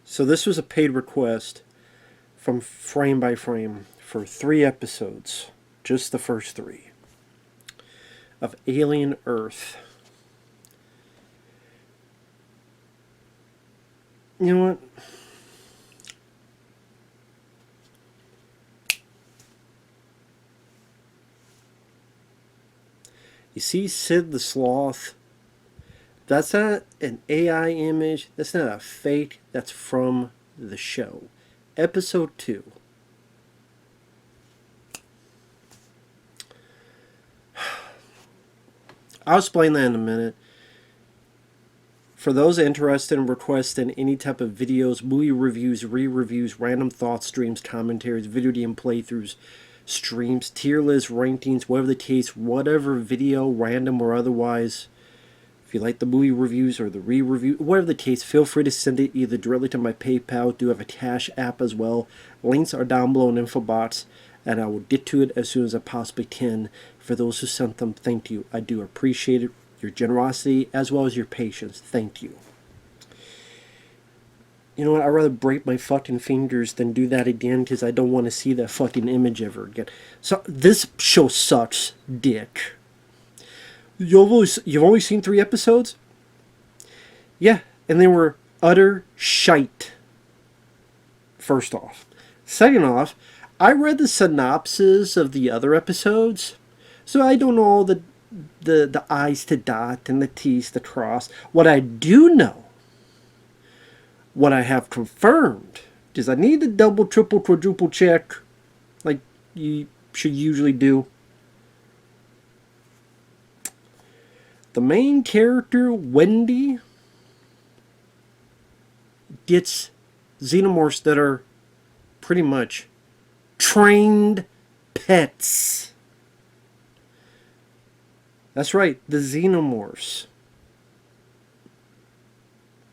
So this was a paid request from Frame by Frame for 3 episodes, just the first 3, of Alien Earth. You know what? You see Sid the Sloth? That's not an AI image. That's not a fake. That's from the show. Episode 2. I'll explain that in a minute. For those interested in requesting any type of videos, movie reviews, re-reviews, random thoughts, streams, commentaries, video game playthroughs, streams, tier lists, rankings, whatever the case, whatever video, random or otherwise, if you like the movie reviews or the re-review, whatever the case, feel free to send it either directly to my PayPal. I do have a CashApp as well. Links are down below in info box, and I will get to it as soon as I possibly can. For those who sent them, thank you. I do appreciate it. Your generosity as well as your patience. Thank you. You know what? I'd rather break my fucking fingers than do that again because I don't want to see that fucking image ever again. So this show sucks dick. You've only seen 3 episodes? Yeah, and they were utter shite. First off. Second off, I read the synopsis of the other episodes, so I don't know all the I's to dot and the T's to cross. What I do know, what I have confirmed, is I need to double, triple, quadruple check, like you should usually do. The main character, Wendy, gets xenomorphs that are pretty much trained pets. That's right, the xenomorphs.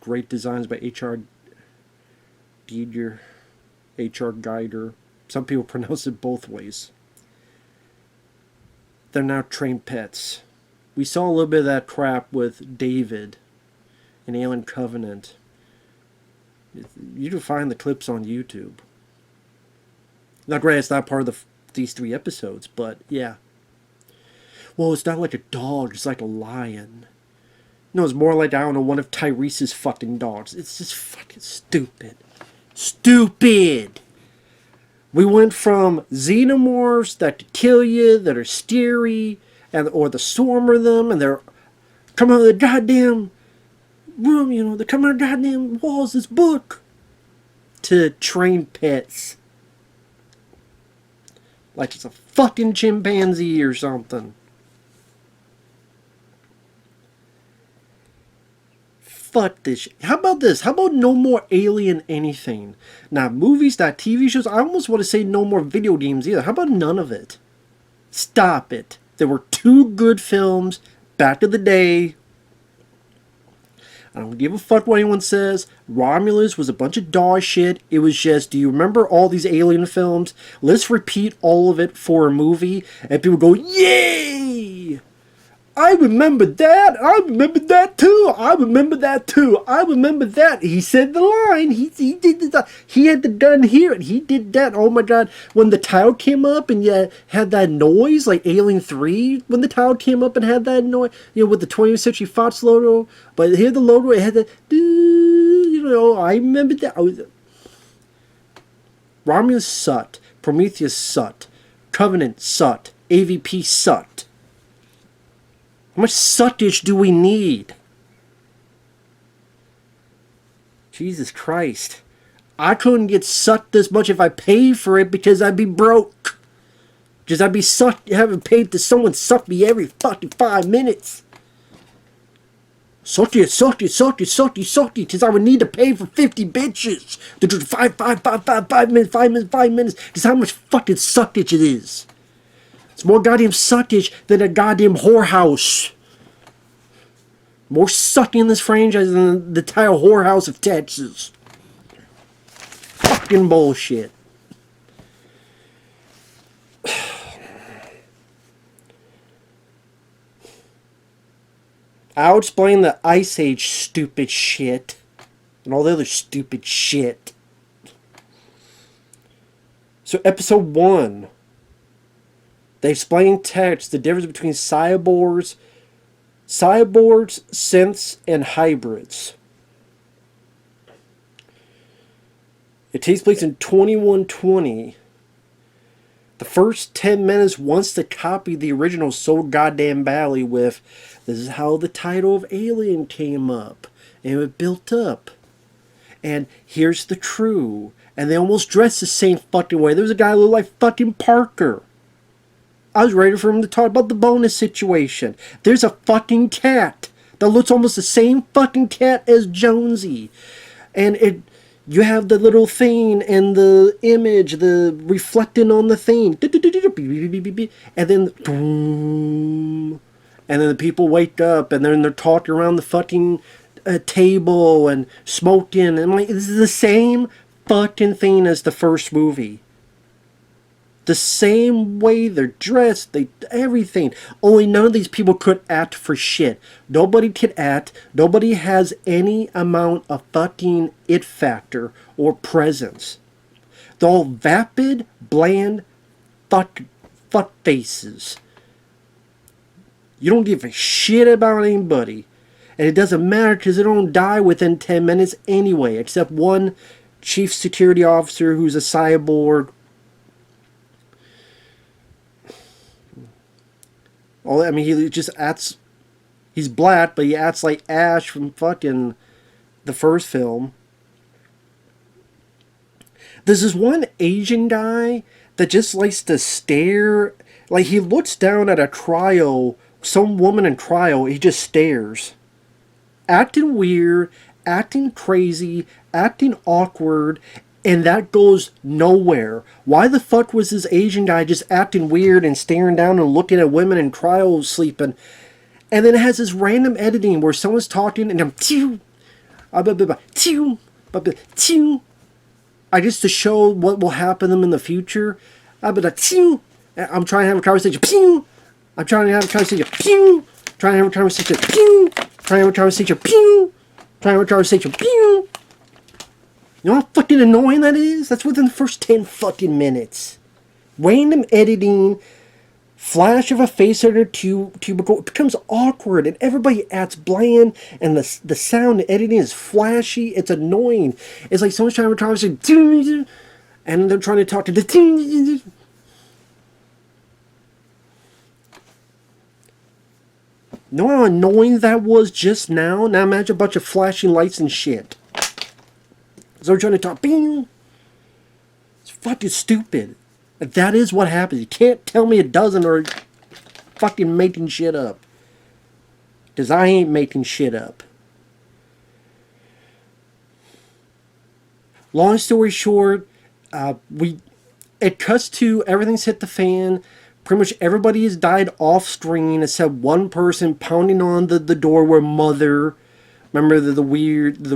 Great designs by H.R. Giger, H.R. Geiger. Some people pronounce it both ways. They're now trained pets. We saw a little bit of that crap with David in Alien Covenant. You can find the clips on YouTube. Not great, it's not part of these 3 episodes, but yeah. Well, it's not like a dog, it's like a lion. No, it's more like, I don't know, one of Tyrese's fucking dogs. It's just fucking stupid. Stupid! We went from xenomorphs that could kill you, that are scary, or the swarm of them, and they're coming out of the goddamn room, you know, they're coming out of the goddamn walls, this book, to train pets. Like it's a fucking chimpanzee or something. Fuck this shit. How about this? How about no more Alien anything? Not movies, not TV shows. I almost want to say no more video games either. How about none of it? Stop it. There were 2 good films back in the day. I don't give a fuck what anyone says. Romulus was a bunch of dog shit. It was just, do you remember all these Alien films? Let's repeat all of it for a movie. And people go, yay! I remember that. I remember that too. I remember that too. I remember that. He said the line. He did the. He had the gun here and he did that. Oh my god! When the tile came up and you had that noise like Alien 3, when the tile came up and had that noise, you know, with the 20th Century Fox logo. But here the logo, it had the. You know, I remember that. Romulus sucked. Prometheus sucked. Covenant sucked. AVP sucked. How much suckage do we need? Jesus Christ. I couldn't get sucked this much if I paid for it because I'd be broke. Because I'd be sucked, having paid to someone suck me every fucking 5 minutes. Suck it, suck it, suck it, suck it, suck it. Because I would need to pay for 50 bitches. To do 5 minutes, 5 minutes, 5 minutes. Because how much fucking suckage it is. It's more goddamn suckage than a goddamn whorehouse. More sucking in this franchise than the entire whorehouse of Texas. Fucking bullshit. I'll explain the Ice Age stupid shit. And all the other stupid shit. So episode 1. They explain text, the difference between cyborgs, synths, and hybrids. It takes place in 2120. The first 10 minutes wants to copy the original so goddamn badly with, this is how the title of Alien came up. And it built up. And here's the true. And they almost dress the same fucking way. There was a guy who looked like fucking Parker. I was ready for him to talk about the bonus situation. There's a fucking cat that looks almost the same fucking cat as Jonesy. And you have the little thing and the image, the reflecting on the thing. And then, boom. And then the people wake up and then they're talking around the fucking table and smoking. And I'm like, this is the same fucking thing as the first movie. The same way they're dressed, everything. Only none of these people could act for shit. Nobody could act. Nobody has any amount of fucking it factor or presence. They're all vapid, bland, fuck faces. You don't give a shit about anybody. And it doesn't matter because they don't die within 10 minutes anyway. Except one chief security officer who's a cyborg. I mean, he just acts... He's black, but he acts like Ash from fucking the first film. There's this one Asian guy that just likes to stare. Like, he looks down at a cryo, some woman in cryo, he just stares. Acting weird, acting crazy, acting awkward, and that goes nowhere. Why the fuck was this Asian guy just acting weird and staring down and looking at women in cryo sleeping? And then it has this random editing where someone's talking and I'm I guess to show what will happen to them in the future. I'm trying to have a conversation. I'm trying to have a conversation. Trying to have a conversation. Trying to have a conversation. Trying to have a conversation. You know how fucking annoying that is? That's within the first 10 fucking minutes. Random editing, flash of a face under cubicle, it becomes awkward and everybody acts bland and the sound editing is flashy. It's annoying. It's like someone's trying to have a conversation and they're trying to talk to the... You know how annoying that was just now? Now imagine a bunch of flashing lights and shit. So we're trying to talk. Bing! It's fucking stupid. That is what happens. You can't tell me it doesn't or fucking making shit up. Because I ain't making shit up. Long story short, it cuts to everything's hit the fan. Pretty much everybody has died off screen except one person pounding on the door where Mother... Remember the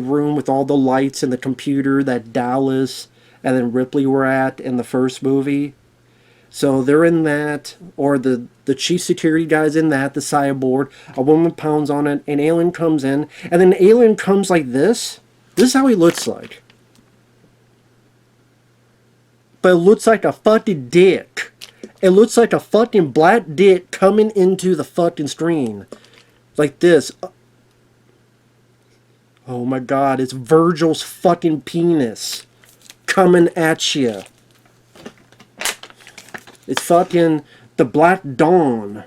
room with all the lights and the computer that Dallas and then Ripley were at in the first movie? So they're in that, or the chief security guy's in that, the cyborg. A woman pounds on it, an alien comes in, and then the alien comes like this. This is how he looks like. But it looks like a fucking dick. It looks like a fucking black dick coming into the fucking screen. Like this. Oh my god, it's Virgil's fucking penis coming at you. It's fucking the Black Dawn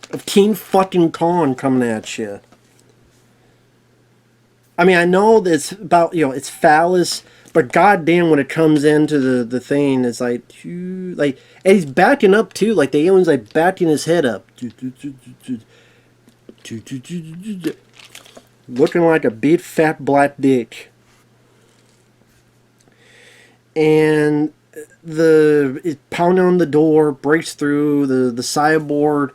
of King fucking Kong coming at you. I mean, I know that it's about, it's phallus, but goddamn when it comes into the thing, it's like, and he's backing up too, like the alien's like backing his head up. Looking like a big fat black dick. And it's pounding on the door, breaks through, the cyborg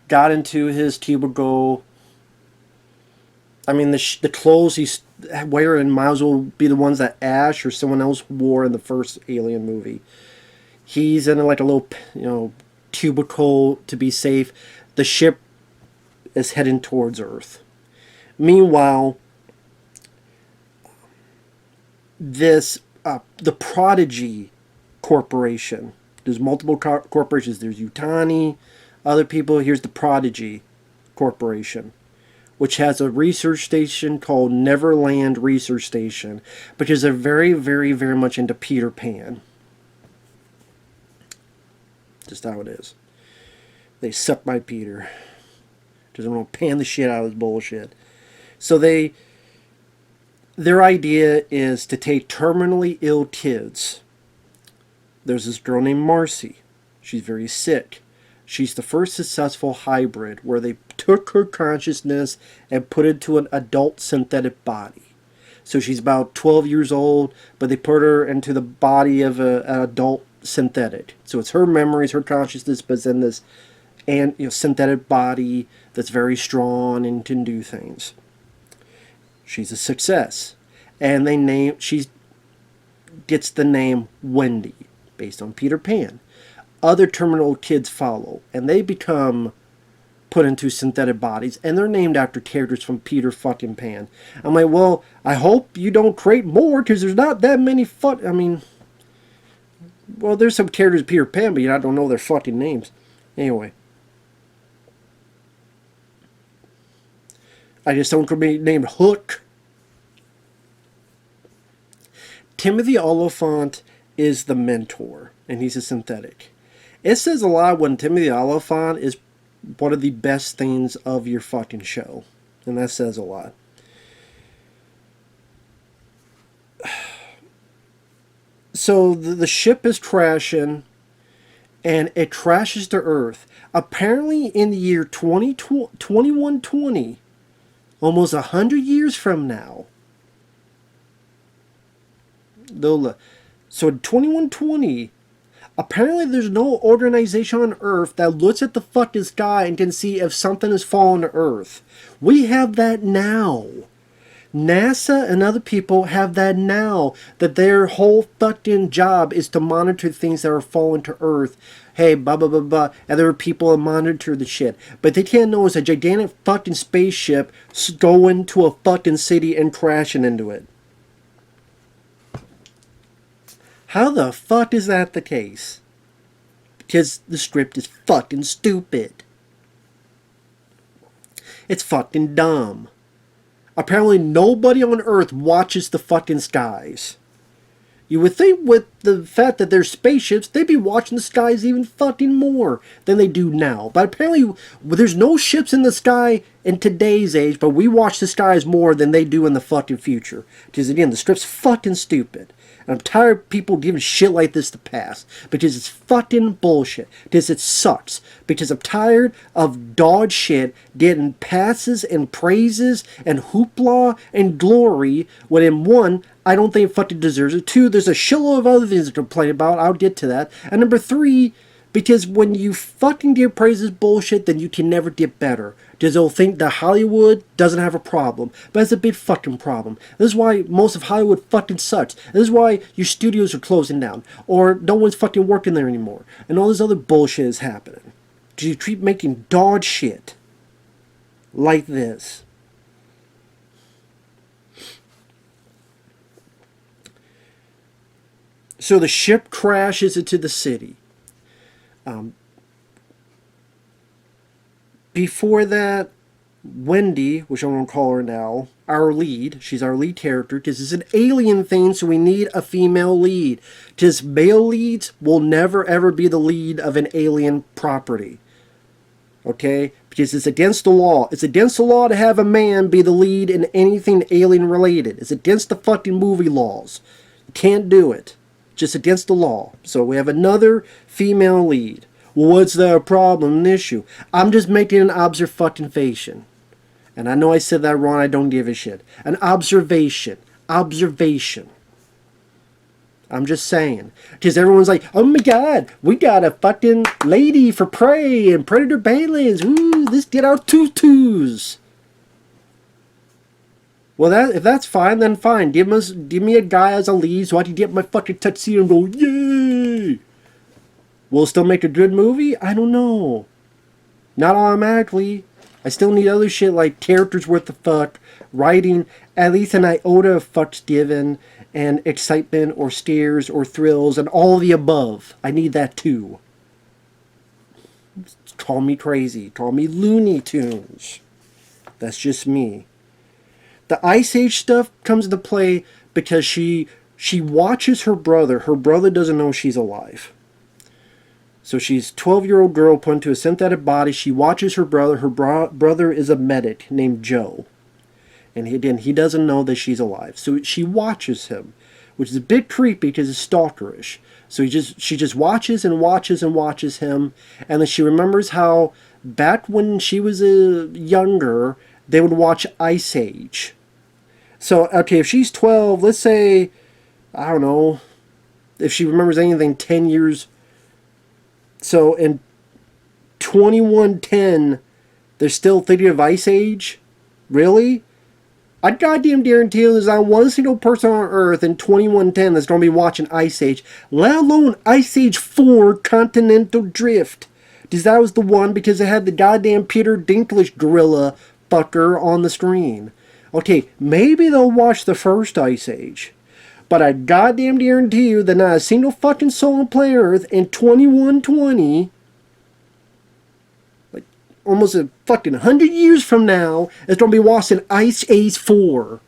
got into his cubicle. I mean, the clothes he's wearing might as well be the ones that Ash or someone else wore in the first Alien movie. He's in like a little, cubicle to be safe. The ship is heading towards Earth. Meanwhile, the Prodigy Corporation. There's multiple corporations. There's Utani, other people. Here's the Prodigy Corporation, which has a research station called Neverland Research Station, because they're very, very, very much into Peter Pan. Just how it is. They suck my Peter. Just want to pan the shit out of this bullshit. So their idea is to take terminally ill kids. There's this girl named Marcy. She's very sick. She's the first successful hybrid where they took her consciousness and put it into an adult synthetic body. So she's about 12 years old, but they put her into the body of an adult synthetic. So it's her memories, her consciousness, but it's in this synthetic body that's very strong and can do things. She's a success. And she gets the name Wendy, based on Peter Pan. Other terminal kids follow, and they become put into synthetic bodies, and they're named after characters from Peter fucking Pan. I'm like, well, I hope you don't create more, because there's not that many well, there's some characters of Peter Pan, but I don't know their fucking names. Anyway. I just don't be named Hook. Timothy Oliphant is the mentor, and he's a synthetic. It says a lot when Timothy Oliphant is one of the best things of your fucking show. And that says a lot. So the ship is crashing, and it crashes to Earth. Apparently in the year 2120, almost 100 years from now, so in 2120, apparently there's no organization on Earth that looks at the fucking sky and can see if something has fallen to Earth. We have that now. NASA and other people have that now, that their whole fucking job is to monitor things that are falling to Earth. Hey, blah, blah, blah, blah. And there are people that monitor the shit. But they can't know it's a gigantic fucking spaceship going to a fucking city and crashing into it. How the fuck is that the case? Because the script is fucking stupid. It's fucking dumb. Apparently nobody on Earth watches the fucking skies. You would think with the fact that there's spaceships, they'd be watching the skies even fucking more than they do now. But apparently there's no ships in the sky in today's age, but we watch the skies more than they do in the fucking future. Because again, the script's fucking stupid. And I'm tired of people giving shit like this to pass. Because it's fucking bullshit. Because it sucks. Because I'm tired of dog shit getting passes and praises and hoopla and glory. When in one, I don't think it fucking deserves it. Two, there's a shitload of other things to complain about. I'll get to that. And number three, because when you fucking get praises bullshit, then you can never get better. Because they'll think that Hollywood doesn't have a problem. But it's a big fucking problem. This is why most of Hollywood fucking sucks. This is why your studios are closing down. Or no one's fucking working there anymore. And all this other bullshit is happening. Because you keep making dog shit like this. So the ship crashes into the city. Before that, Wendy, which I'm going to call her now, our lead, she's our lead character, because it's an alien thing, so we need a female lead. Because male leads will never ever be the lead of an alien property. Okay? Because it's against the law. It's against the law to have a man be the lead in anything alien related. It's against the fucking movie laws. You can't do it. Just against the law. So we have another female lead. Well, what's the problem, an issue? I'm just making an observation. And I know I said that wrong, I don't give a shit. An observation. Observation. I'm just saying. Because everyone's like, oh my god, we got a fucking lady for prey and predator bailings. Ooh, let's get our tutus. Well, if that's fine, then fine. Give me a guy as a lead so I can get my fucking tuxedo and go, yay! Will it still make a good movie? I don't know. Not automatically. I still need other shit like characters worth the fuck, writing, at least an iota of fucks given, and excitement or stares or thrills and all the above. I need that too. Call me crazy. Call me Looney Tunes. That's just me. The Ice Age stuff comes into play because she watches her brother. Her brother doesn't know she's alive. So she's a 12-year-old girl put into a synthetic body. She watches her brother. Her brother is a medic named Joe. And he doesn't know that she's alive. So she watches him, which is a bit creepy because it's stalkerish. So she just watches and watches and watches him. And then she remembers how back when she was younger, they would watch Ice Age. So, okay, if she's 12, let's say, I don't know, if she remembers anything 10 years. So in 2110, they're still thinking of Ice Age? Really? I goddamn guarantee you there's not one single person on Earth in 2110 that's going to be watching Ice Age, let alone Ice Age 4 Continental Drift. Because that was the one because it had the goddamn Peter Dinklage gorilla fucker on the screen. Okay, maybe they'll watch the first Ice Age. But I goddamn guarantee you that not a single fucking soul on planet Earth in 2120, like almost a fucking 100 years from now, is going to be watching Ice Age 4.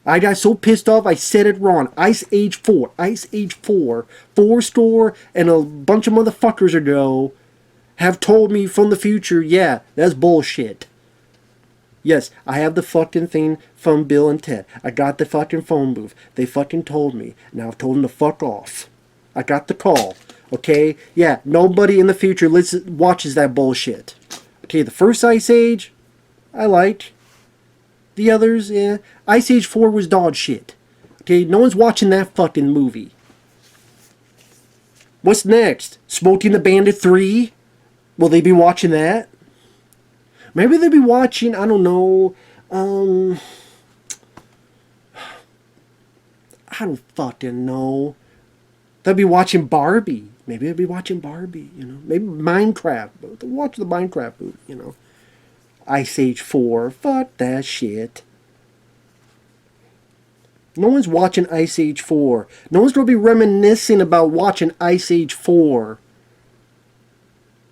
I got so pissed off I said it wrong. Ice Age 4. Ice Age 4. Fourscore and a bunch of motherfuckers ago have told me from the future, yeah, that's bullshit. Yes, I have the fucking thing from Bill and Ted. I got the fucking phone booth. They fucking told me. Now I've told them to fuck off. I got the call. Okay? Yeah, nobody in the future watches that bullshit. Okay, the first Ice Age, I liked. The others, yeah. Ice Age 4 was dog shit. Okay, no one's watching that fucking movie. What's next? Smoking the Bandit 3? Will they be watching that? Maybe they'll be watching, I don't know, I don't fucking know. They'll be watching Barbie. Maybe they'll be watching Barbie, you know. Maybe Minecraft. They'll watch the Minecraft movie, you know. Ice Age 4. Fuck that shit. No one's watching Ice Age 4. No one's going to be reminiscing about watching Ice Age 4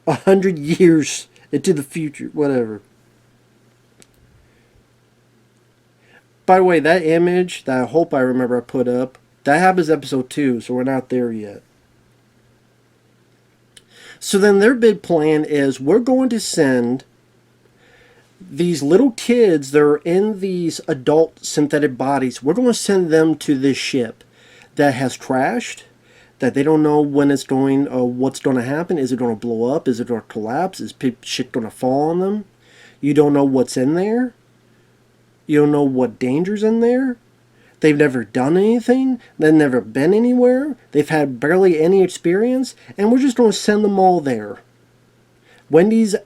100 years into the future, whatever. By the way, that image that I hope I remember I put up, that happens episode 2, so we're not there yet. So then their big plan is we're going to send these little kids that are in these adult synthetic bodies, we're going to send them to this ship that has crashed, that they don't know when it's going, what's going to happen. Is it going to blow up? Is it going to collapse? Is shit going to fall on them? You don't know what's in there. You don't know what danger's in there. They've never done anything. They've never been anywhere. They've had barely any experience. And we're just going to send them all there. Wendy's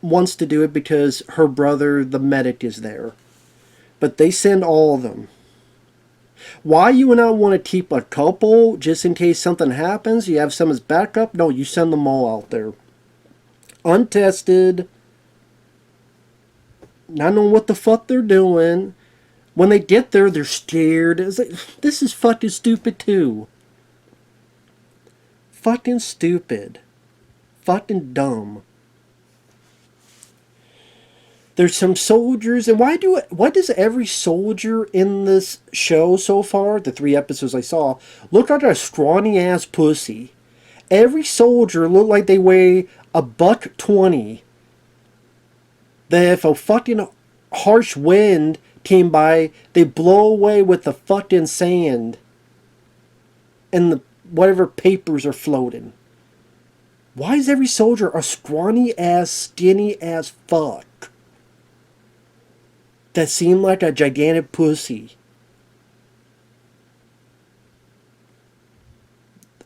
wants to do it because her brother, the medic, is there. But they send all of them. Why you would not want to keep a couple just in case something happens? You have some as backup? No, you send them all out there. Untested. Not knowing what the fuck they're doing. When they get there, they're scared. It's like, this is fucking stupid too. Fucking stupid. Fucking dumb. There's some soldiers, and why does every soldier in this show so far, the 3 episodes I saw, look like a scrawny ass pussy? Every soldier look like they weigh $120. That if a fucking harsh wind came by, they blow away with the fucking sand and the whatever papers are floating. Why is every soldier a scrawny ass, skinny ass fuck that seem like a gigantic pussy?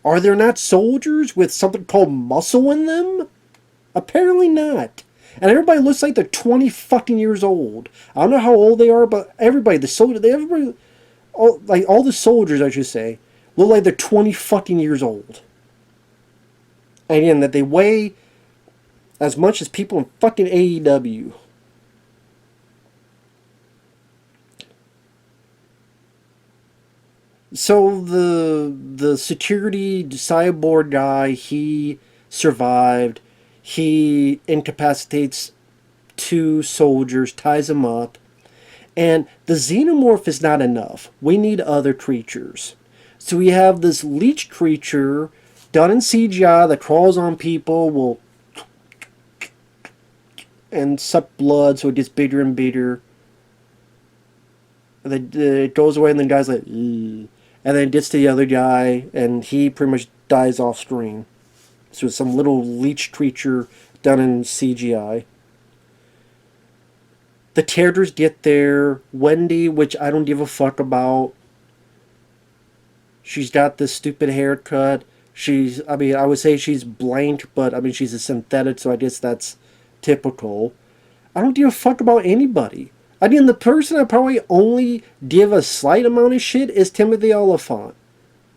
Are there not soldiers with something called muscle in them? Apparently not. And everybody looks like they're 20 fucking years old. I don't know how old they are, but everybody, all the soldiers, I should say, look like they're 20 fucking years old. And again, that they weigh as much as people in fucking AEW. So the security cyborg guy, he survived. He incapacitates two soldiers, ties them up. And the xenomorph is not enough. We need other creatures. So we have this leech creature done in CGI that crawls on people, will and suck blood, so it gets bigger and bigger. And then it goes away, and then the guy's like, ugh. And then it gets to the other guy, and he pretty much dies off screen. So it's some little leech creature done in CGI. The Tearders get there. Wendy, which I don't give a fuck about. She's got this stupid haircut. I would say she's blank, but I mean, she's a synthetic, so I guess that's typical. I don't give a fuck about anybody. I mean, the person I probably only give a slight amount of shit is Timothy Olyphant.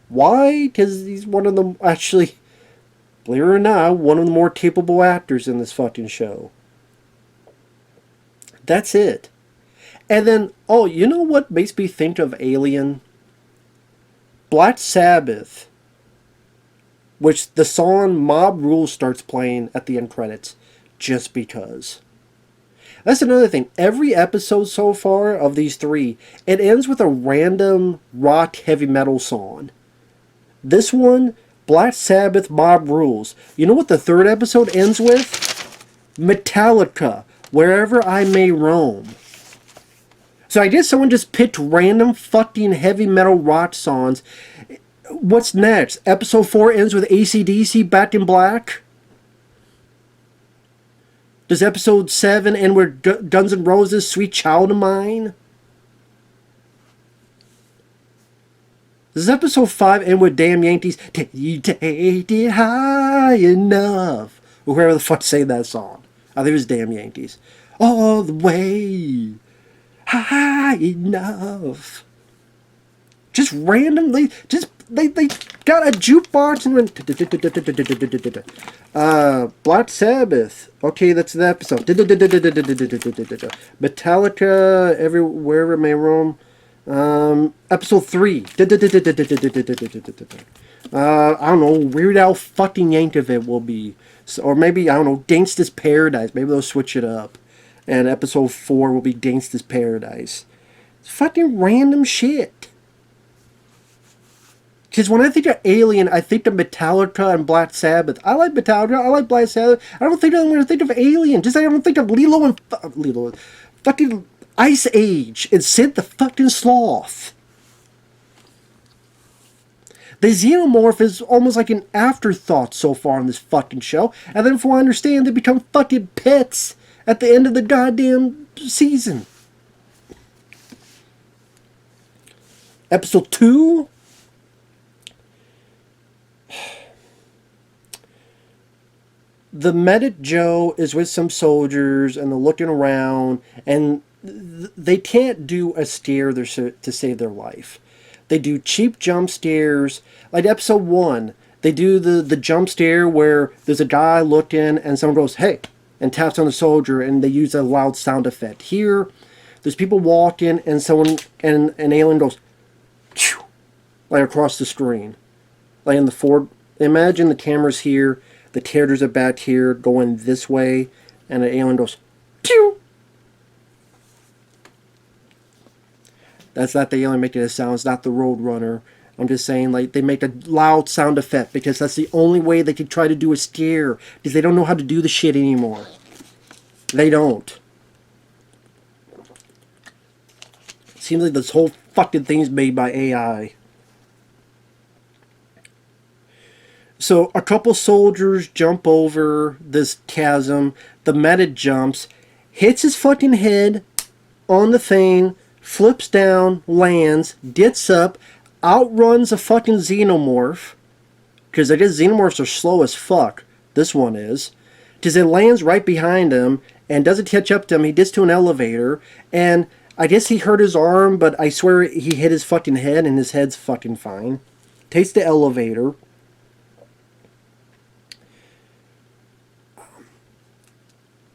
Why? Because he's one of the, actually, believe it or not, one of the more capable actors in this fucking show. That's it. And then, oh, you know what makes me think of Alien? Black Sabbath, which the song Mob Rules starts playing at the end credits, just because. That's another thing. Every episode so far of these three, it ends with a random rock heavy metal song. This one, Black Sabbath Mob Rules. You know what the third episode ends with? Metallica, Wherever I May Roam. So I guess someone just picked random fucking heavy metal rock songs. What's next? Episode 4 ends with AC/DC Back in Black? Does episode 7 end with Guns N' Roses' Sweet Child of Mine? Does episode 5 end with Damn Yankees, Can You Take It High Enough? Or whoever the fuck sang that song. I think it was Damn Yankees. All the way high enough. Just randomly, they got a jukebox and went Black Sabbath. Okay, that's the episode. Metallica, Wherever It May Roam. Episode 3. I don't know, Weird Al fucking Yankovic will be. Or maybe, I don't know, Gangsta's Paradise. Maybe they'll switch it up. And episode 4 will be Gangsta's Paradise. It's fucking random shit. Because when I think of Alien, I think of Metallica and Black Sabbath. I like Metallica. I like Black Sabbath. I don't think I'm going to think of Alien. Just like I don't think of Lilo. Fucking Ice Age and Sid the fucking Sloth. The xenomorph is almost like an afterthought so far in this fucking show. And then from what I understand, they become fucking pets at the end of the goddamn season. Episode 2. The medic Joe is with some soldiers and they're looking around and they can't do a scare to save their life. They do cheap jump scares. Like episode 1, they do the jump scare where there's a guy looking and someone goes, hey, and taps on the soldier and they use a loud sound effect. Here, there's people walking and someone, and an alien goes, phew, like across the screen. Like in the forward, imagine the camera's here, the characters are back here going this way, and an alien goes, phew. That's not the alien making a sound. It's not the Roadrunner. I'm just saying, like, they make a loud sound effect because that's the only way they can try to do a scare. Because they don't know how to do the shit anymore. They don't. Seems like this whole fucking thing's made by AI. So a couple soldiers jump over this chasm. The medic jumps, hits his fucking head on the thing, flips down, lands, gets up, outruns a fucking xenomorph. Because I guess xenomorphs are slow as fuck. This one is. Because it lands right behind him and doesn't catch up to him. He gets to an elevator and I guess he hurt his arm, but I swear he hit his fucking head and his head's fucking fine. Takes the elevator.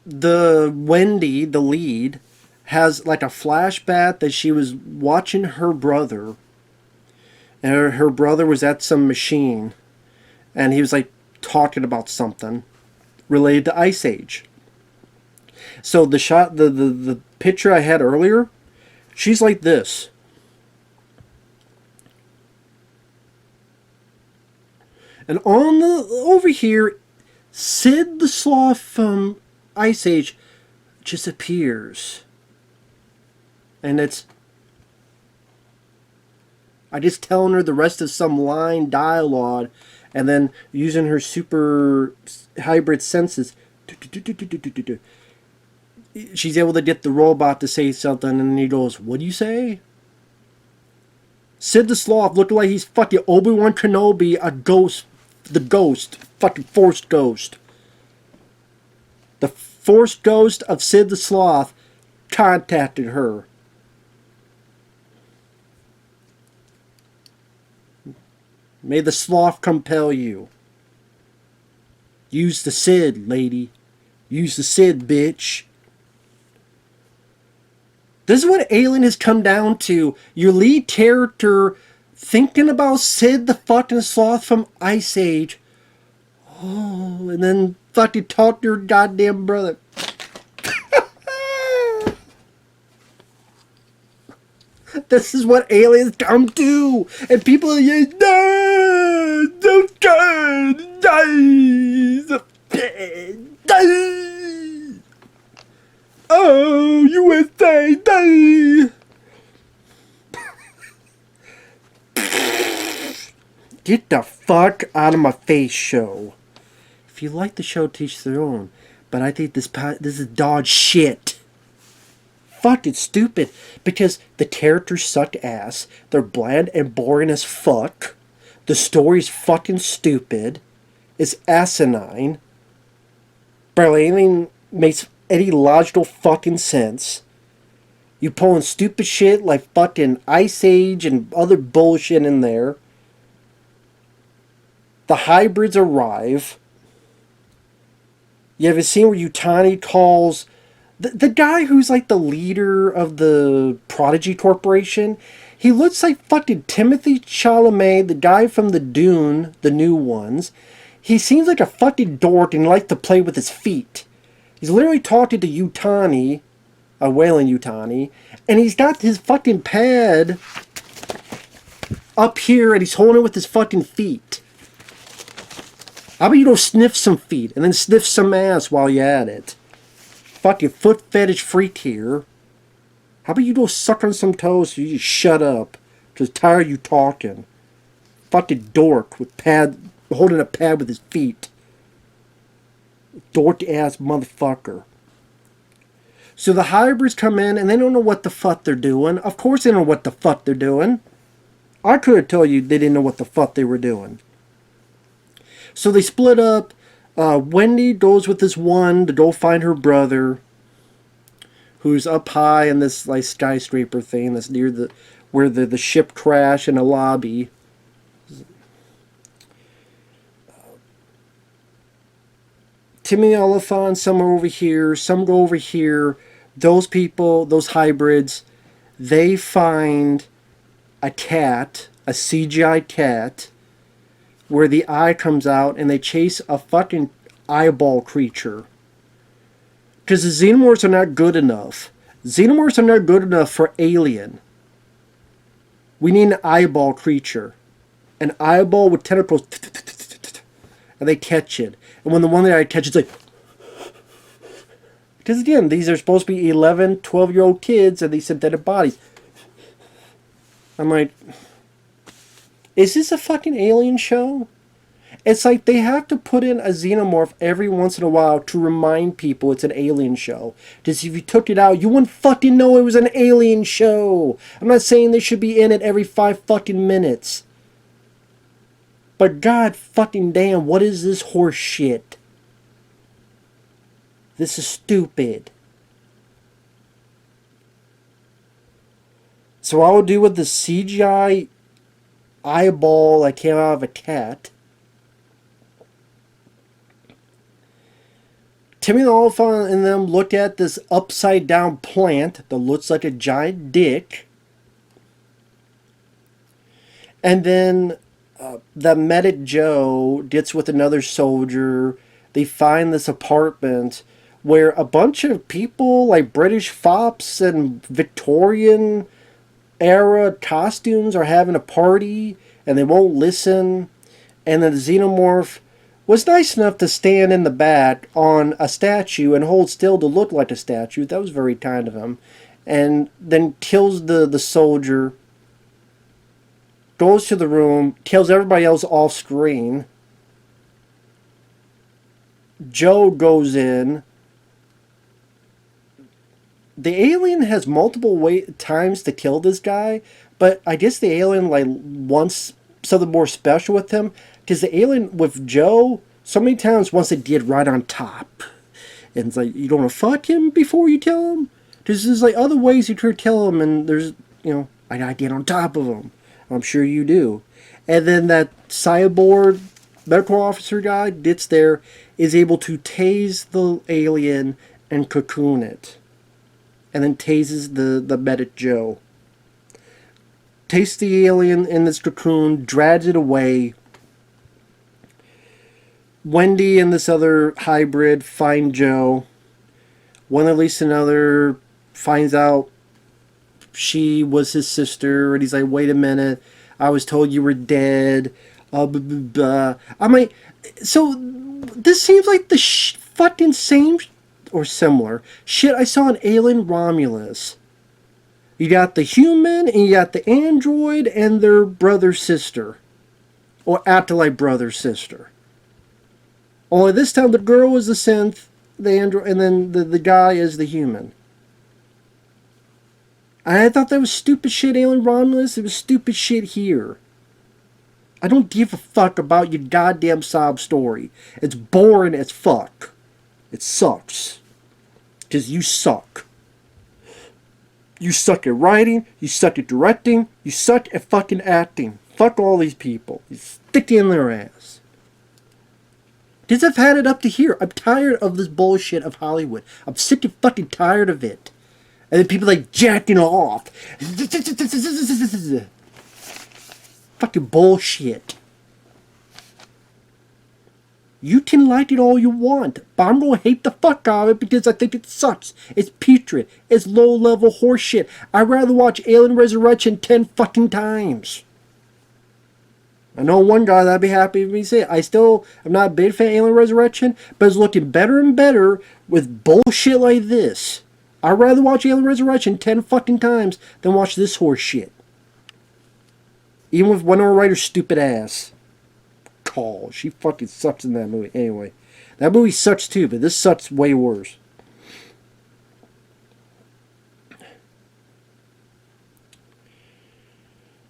the Wendy, the lead, has like a flashback that she was watching her brother, and her brother was at some machine, and he was like talking about something related to Ice Age. So the shot, the picture I had earlier, she's like this. And on the over here, Sid the Sloth from Ice Age just appears. And it's I just telling her the rest of some line dialogue, and then using her super hybrid senses. She's able to get the robot to say something, and he goes, "What do you say?" Sid the Sloth looking like he's fucking Obi-Wan Kenobi, a ghost, the ghost, fucking Force Ghost. The Force Ghost of Sid the Sloth contacted her. May the sloth compel you. Use the Sid, lady. Use the Sid, bitch. This is what Alien has come down to. Your lead character thinking about Sid the fucking sloth from Ice Age. Oh, and then fucking talk to your goddamn brother. This is what aliens come to. And people are like, no, don't go, die. Oh, USA, die. Get the fuck out of my face, show. If you like the show, teach their own. But I think this is dog shit. Fucking stupid. Because the characters suck ass. They're bland and boring as fuck. The story's fucking stupid. It's asinine. Barely anything makes any logical fucking sense. You pulling stupid shit like fucking Ice Age and other bullshit in there. The hybrids arrive. You haven't seen where Yutani calls the guy who's like the leader of the Prodigy Corporation. He looks like fucking Timothy Chalamet, the guy from the Dune, the new ones. He seems like a fucking dork and likes to play with his feet. He's literally talking to Yutani, a whaling Yutani, and he's got his fucking pad up here and he's holding it with his fucking feet. How about you don't sniff some feet and then sniff some ass while you're at it? Fucking foot fetish freak here. How about you go suck on some toes so you just shut up? Just tired of you talking. Fucking dork with holding a pad with his feet. Dork ass motherfucker. So the hybrids come in and they don't know what the fuck they're doing. Of course they don't know what the fuck they're doing. I could have told you they didn't know what the fuck they were doing. So they split up. Wendy goes with this one to go find her brother, who's up high in this like skyscraper thing that's near where the ship crashed in a lobby. Timmy and Oliphant, some are over here, some go over here. Those people, those hybrids, they find a cat, a CGI cat, where the eye comes out and they chase a fucking eyeball creature. Because the xenomorphs are not good enough. Xenomorphs are not good enough for Alien. We need an eyeball creature. An eyeball with tentacles. And they catch it. And when the one that catches it, like... Because again, these are supposed to be 11, 12-year-old kids and these synthetic bodies. I'm like... Is this a fucking Alien show? It's like they have to put in a xenomorph every once in a while to remind people it's an Alien show. Because if you took it out, you wouldn't fucking know it was an Alien show. I'm not saying they should be in it every 5 fucking minutes. But god fucking damn, what is this horse shit? This is stupid. So I will do with the CGI eyeball that came out of a cat. Timmy the Oliphant and them looked at this upside down plant that looks like a giant dick. And then the medic Joe gets with another soldier. They find this apartment where a bunch of people, like British fops and Victorian era costumes, are having a party, and they won't listen. And then the xenomorph was nice enough to stand in the back on a statue and hold still to look like a statue. That was very kind of him. And then kills the soldier, goes to the room, kills everybody else off screen. Joe goes in. The alien has multiple times to kill this guy, but I guess the alien like wants something more special with him, because the alien with Joe so many times wants to get right on top, and it's like, you don't want to fuck him before you kill him, because there's like other ways you could kill him, and there's, you know, I gotta get on top of him. I'm sure you do. And then that cyborg medical officer guy gets there, is able to tase the alien and cocoon it. And then tases the medic Joe. Takes the alien in this cocoon, drags it away. Wendy and this other hybrid find Joe. One at least another finds out she was his sister, and he's like, wait a minute, I was told you were dead. Blah, blah, blah. I'm like, so this seems like the fucking same or similar shit I saw in Alien Romulus. You got the human, and you got the android, and their brother-sister. Or acolyte brother-sister. Only this time the girl is the synth, the android, and then the guy is the human. I thought that was stupid shit, Alien Romulus. It was stupid shit here. I don't give a fuck about your goddamn sob story. It's boring as fuck. It sucks. Because you suck. You suck at writing, you suck at directing, you suck at fucking acting. Fuck all these people. You stick in their ass. Because I've had it up to here. I'm tired of this bullshit of Hollywood. I'm sick and fucking tired of it. And then people like jacking off. Fucking bullshit. You can like it all you want, but I'm going to hate the fuck out of it because I think it sucks. It's putrid. It's low-level horseshit. I'd rather watch Alien Resurrection 10 fucking times. I know one guy that'd be happy with me say it. I still am not a big fan of Alien Resurrection, but it's looking better and better with bullshit like this. I'd rather watch Alien Resurrection 10 fucking times than watch this horseshit. Even with Winona Ryder's stupid ass. She fucking sucks in that movie. Anyway, that movie sucks too, but this sucks way worse.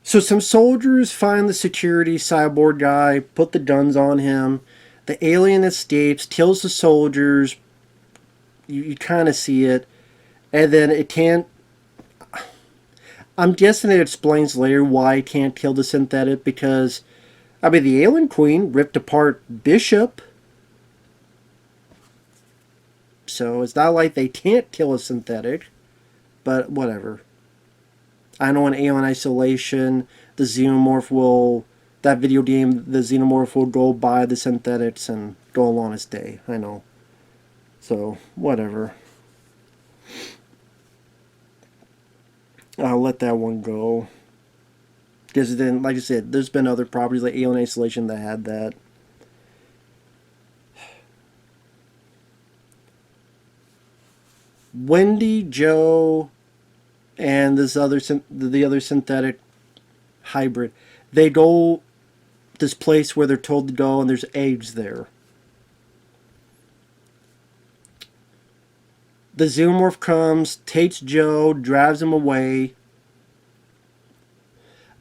So some soldiers find the security cyborg guy, put the guns on him. The alien escapes, kills the soldiers. You kind of see it. And then it can't... I'm guessing it explains later why it can't kill the synthetic, because... I mean, the Alien Queen ripped apart Bishop. So it's not like they can't kill a synthetic. But whatever. I know in Alien Isolation, the Xenomorph will... That video game, the Xenomorph will go by the synthetics and go along its day. I know. So, whatever. I'll let that one go. Because then, like I said, there's been other properties like Alien Isolation that had that. Wendy, Joe, and this other the other synthetic hybrid, they go this place where they're told to go, and there's eggs there. The Xenomorph comes, takes Joe, drives him away.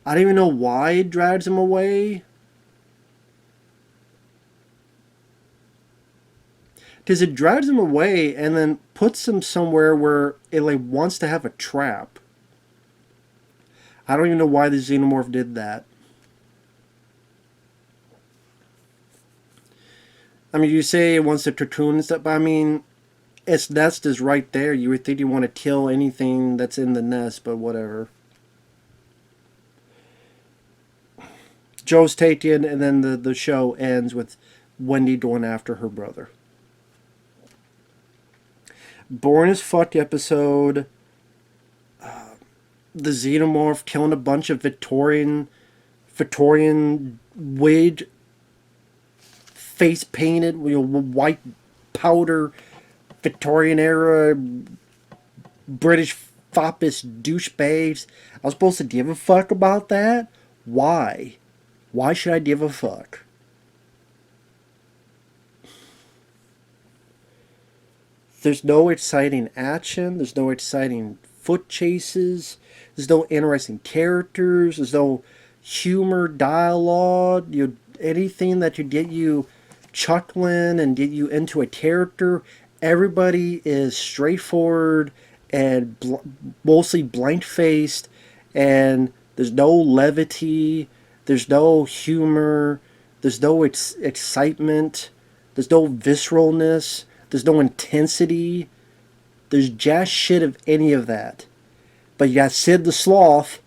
I don't even know why it drives him away. Because it drives him away and then puts him somewhere where it like wants to have a trap. I don't even know why the Xenomorph did that. I mean, you say it wants to cocoon and stuff, but I mean, its nest is right there. You would think you want to kill anything that's in the nest, but whatever. Joe's taken, and then the show ends with Wendy going after her brother. Boring as fuck episode. The xenomorph killing a bunch of Victorian wig, face painted, white powder, Victorian era British foppist douchebags. I was supposed to give a fuck about that? Why? Why should I give a fuck? There's no exciting action. There's no exciting foot chases. There's no interesting characters. There's no humor, dialogue. Anything that could get you chuckling and get you into a character. Everybody is straightforward and mostly blank-faced, and there's no levity. There's no humor. There's no excitement. There's no visceralness. There's no intensity. There's jack shit of any of that. But you got Sid the Sloth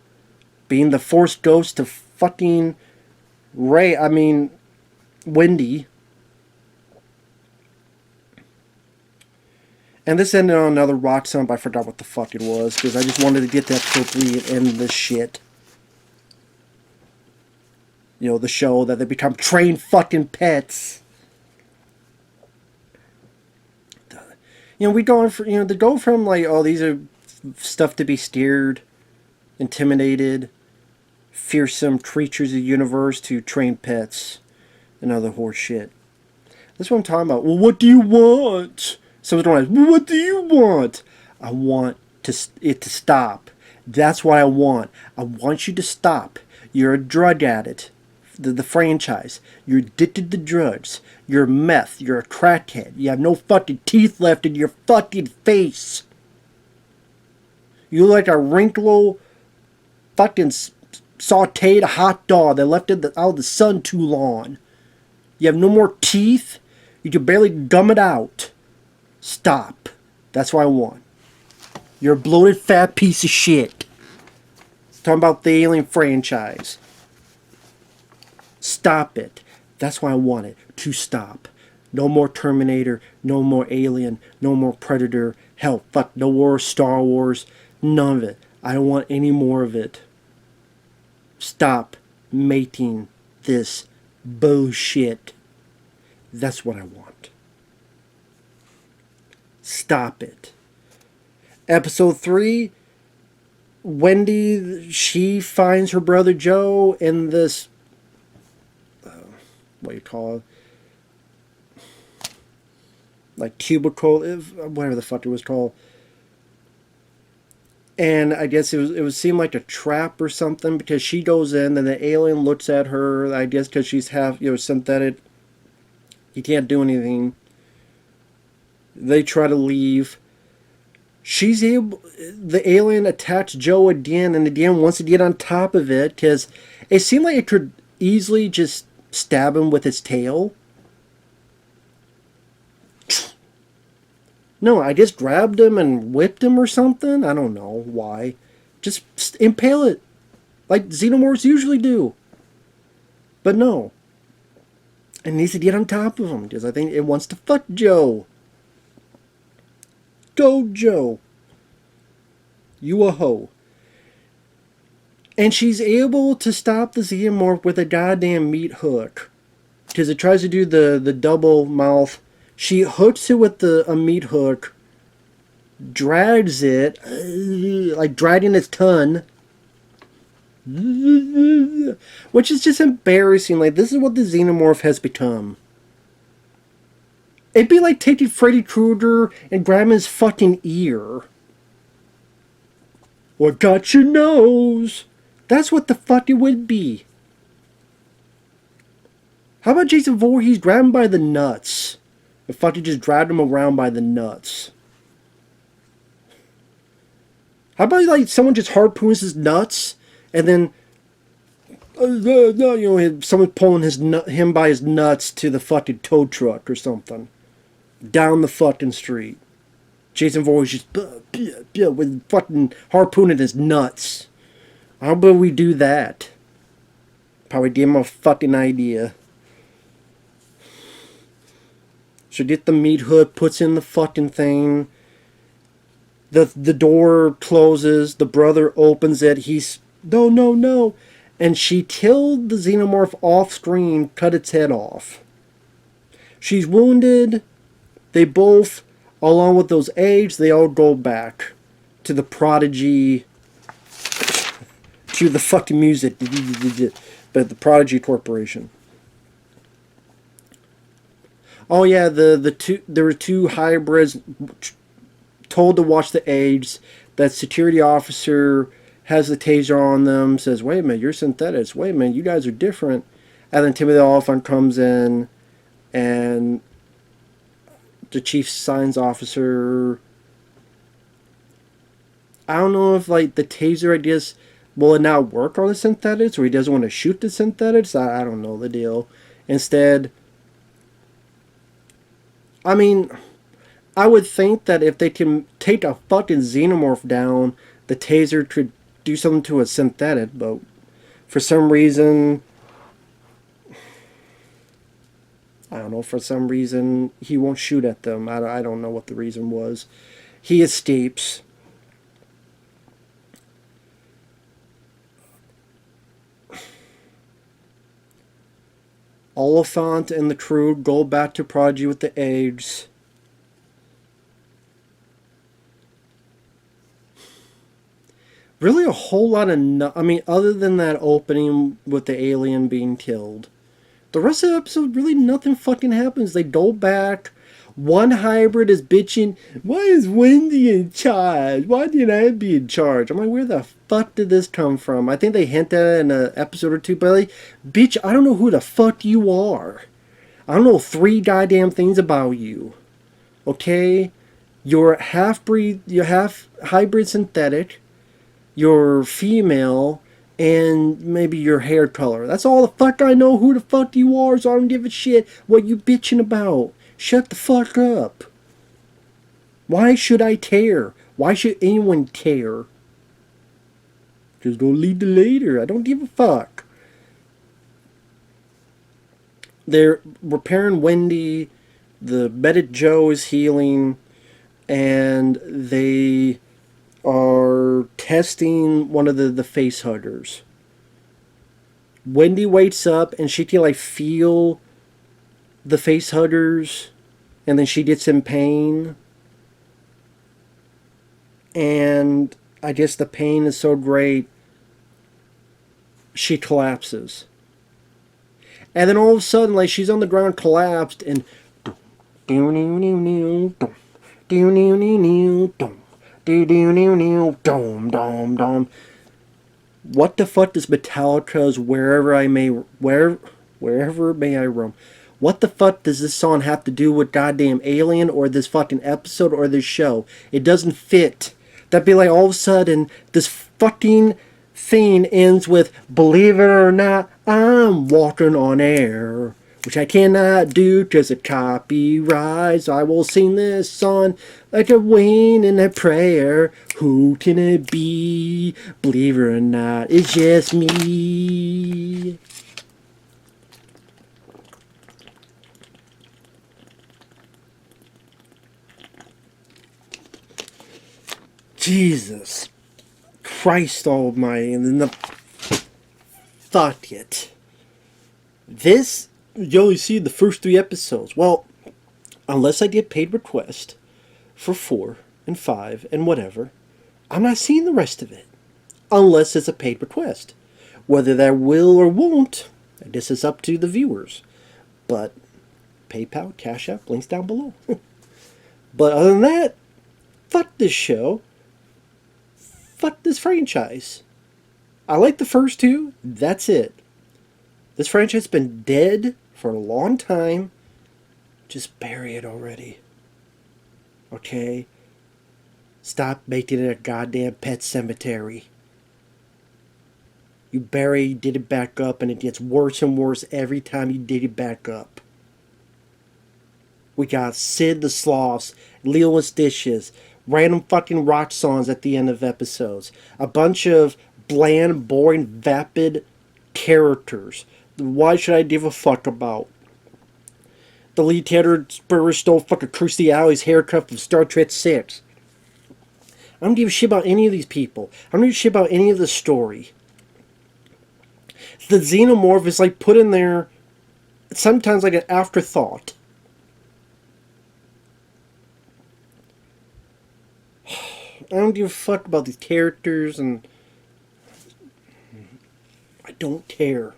being the force ghost to fucking Wendy. And this ended on another rock stomp. I forgot what the fuck it was, because I just wanted to get that quickly and end this shit. The show that they become trained fucking pets. We go for, they go from like, oh, these are stuff to be steered, intimidated, fearsome creatures of the universe, to trained pets and other horse shit. That's what I'm talking about. Well, what do you want? Someone's going to ask, well, what do you want? I want it to stop. That's what I want. I want you to stop. You're a drug addict. The franchise. You're addicted to drugs. You're meth. You're a crackhead. You have no fucking teeth left in your fucking face. You look like a wrinkle fucking sauteed hot dog that left out of the sun too long. You have no more teeth. You can barely gum it out. Stop. That's what I want. You're a bloated fat piece of shit. Talking about the Alien franchise. Stop it. That's why I want it to stop. No more Terminator, no more Alien, no more Predator. Hell, fuck, no more Star Wars. None of it. I don't want any more of it. Stop making this bullshit. That's what I want. Stop it. Episode 3, Wendy, she finds her brother Joe in this, what do you call it? Like cubicle, whatever the fuck it was called. And I guess it would seem like a trap or something, because she goes in and the alien looks at her, I guess because she's half, synthetic. He can't do anything. They try to leave. The alien attacks Joe again and again, wants to get on top of it, because it seemed like it could easily just stab him with its tail. No, I just grabbed him and whipped him or something. I don't know why. Just impale it, like xenomorphs usually do. But no. It needs to get on top of him, because I think it wants to fuck Joe. Go, Joe. You a hoe. And she's able to stop the xenomorph with a goddamn meat hook. Because it tries to do the double mouth. She hooks it with a meat hook. Drags it. Like dragging its tongue. Which is just embarrassing. Like, this is what the xenomorph has become. It'd be like taking Freddy Krueger and grabbing his fucking ear. Or got your nose. That's what the fuck it would be. How about Jason Voorhees grabbing by the nuts? If fucking just dragged him around by the nuts. How about like someone just harpoons his nuts and then someone pulling him by his nuts to the fucking tow truck or something. Down the fucking street. Jason Voorhees just with fucking harpoon in his nuts. How about we do that? Probably give him a fucking idea. So get the meat hood, puts in the fucking thing. The door closes. The brother opens it. He's no, no, no. And she killed the xenomorph off screen, cut its head off. She's wounded. They both, along with those aides, they all go back to the Prodigy, to the fucking music, but the Prodigy Corporation. Oh yeah, there were two hybrids told to watch the aides. That security officer has the taser on them, says, wait a minute, you're synthetics. Wait a minute, you guys are different. And then Timothy Oliphant comes in, and the chief science officer, I don't know if like the taser ideas will it not work on the synthetics, or he doesn't want to shoot the synthetics. I don't know the deal. Instead, I mean, I would think that if they can take a fucking xenomorph down, the taser could do something to a synthetic, but for some reason, I don't know, for some reason, he won't shoot at them. I don't know what the reason was. He escapes. Oliphant and the crew go back to Prodigy with the aides. Really a whole lot of... I mean, other than that opening with the alien being killed, the rest of the episode, really nothing fucking happens. They go back. One hybrid is bitching, why is Wendy in charge? Why did I be in charge? I'm like, where the fuck did this come from? I think they hint at it in an episode or two, but like, bitch, I don't know who the fuck you are. I don't know 3 goddamn things about you. Okay? You're half-breed, you're half-hybrid synthetic, you're female, and maybe your hair color. That's all the fuck I know who the fuck you are, so I don't give a shit what you bitching about. Shut the fuck up. Why should I care? Why should anyone care? Just go lead the later. I don't give a fuck. They're repairing Wendy. The medic Joe is healing. And they are testing one of the face huggers. Wendy wakes up and she can like feel the face huggers, and then she gets in pain, and I guess the pain is so great she collapses, and then all of a sudden, like, she's on the ground collapsed, and what the fuck does Metallica's wherever may I roam? What the fuck does this song have to do with goddamn Alien or this fucking episode or this show? It doesn't fit. That'd be like all of a sudden this fucking thing ends with, believe it or not, I'm walking on air. Which I cannot do because it copyrights. I will sing this song like a wing and a prayer. Who can it be? Believe it or not, it's just me. Jesus Christ almighty. And then fuck it. This, you only see the first 3 episodes. Well, unless I get paid request for 4 and 5 and whatever, I'm not seeing the rest of it. Unless it's a paid request. Whether that will or won't, I guess it's up to the viewers. But PayPal, CashApp, links down below. But other than that, fuck this show. Fuck this franchise. I like the first 2. That's it. This franchise has been dead for a long time. Just bury it already. Okay? Stop making it a goddamn pet cemetery. You did it back up, and it gets worse and worse every time you dig it back up. We got Sid the Sloths, Lilo and Stitches, random fucking rock songs at the end of episodes, a bunch of bland, boring, vapid characters. Why should I give a fuck about? The lead character stole fucking Kirstie Alley's haircut from Star Trek 6. I don't give a shit about any of these people. I don't give a shit about any of the story. The xenomorph is like put in there sometimes like an afterthought. I don't give a fuck about these characters, and I don't care.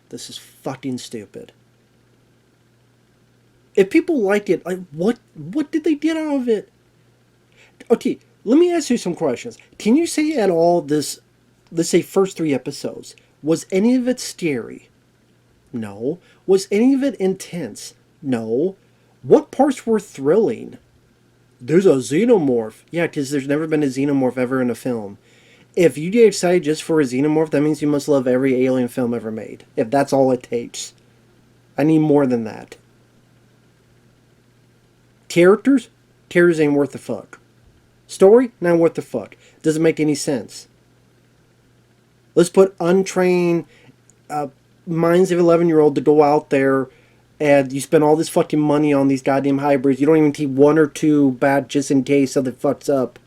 This is fucking stupid. If people liked it, like what did they get out of it? Okay, let me ask you some questions. Can you say at all this, let's say first 3 episodes, was any of it scary? No. Was any of it intense? No. What parts were thrilling? There's a xenomorph. Yeah, because there's never been a xenomorph ever in a film. If you get excited just for a xenomorph, that means you must love every alien film ever made. If that's all it takes. I need more than that. Characters? Characters ain't worth the fuck. Story? Not worth the fuck. Doesn't make any sense. Let's put untrained minds of 11-year-old to go out there, and you spend all this fucking money on these goddamn hybrids. You don't even keep 1 or 2 back just in case something fucks up.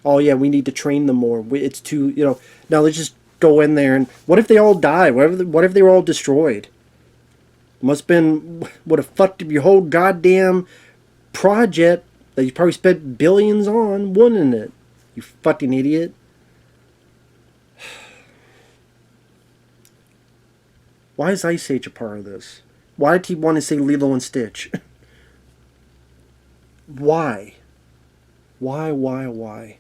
Oh yeah, we need to train them more. It's too, now let's just go in there, and what if they all die? What if they were all destroyed? Must have fucked up your whole goddamn project that you probably spent billions on, wouldn't it? You fucking idiot. Why is Ice Age a part of this? Why did he want to say Lilo and Stitch? Why? Why?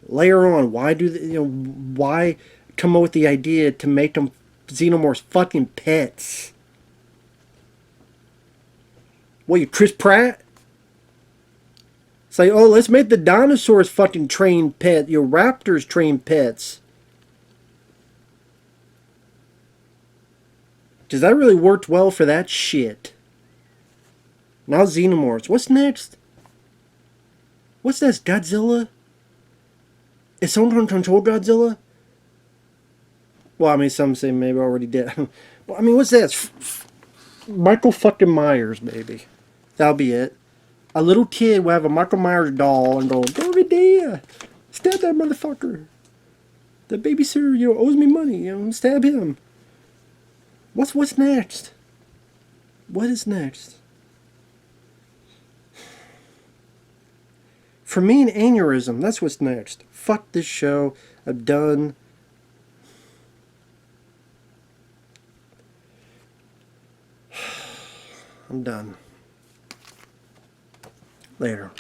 Later on, why come up with the idea to make them xenomorphs fucking pets? What, you Chris Pratt? It's like, oh, let's make the dinosaurs fucking train pet. Your raptors train pets. Because that really worked well for that shit. Now xenomorphs. What's next? What's this? Godzilla? Is someone going to control Godzilla? Well, I mean, some say maybe already did. Well, I mean, what's this? Michael fucking Myers, baby. That'll be it. A little kid will have a Michael Myers doll and go, over there, stab that motherfucker. The babysitter, owes me money, stab him. What's next? What is next? For me, an aneurysm. That's what's next. Fuck this show. I'm done. I'm done. Later.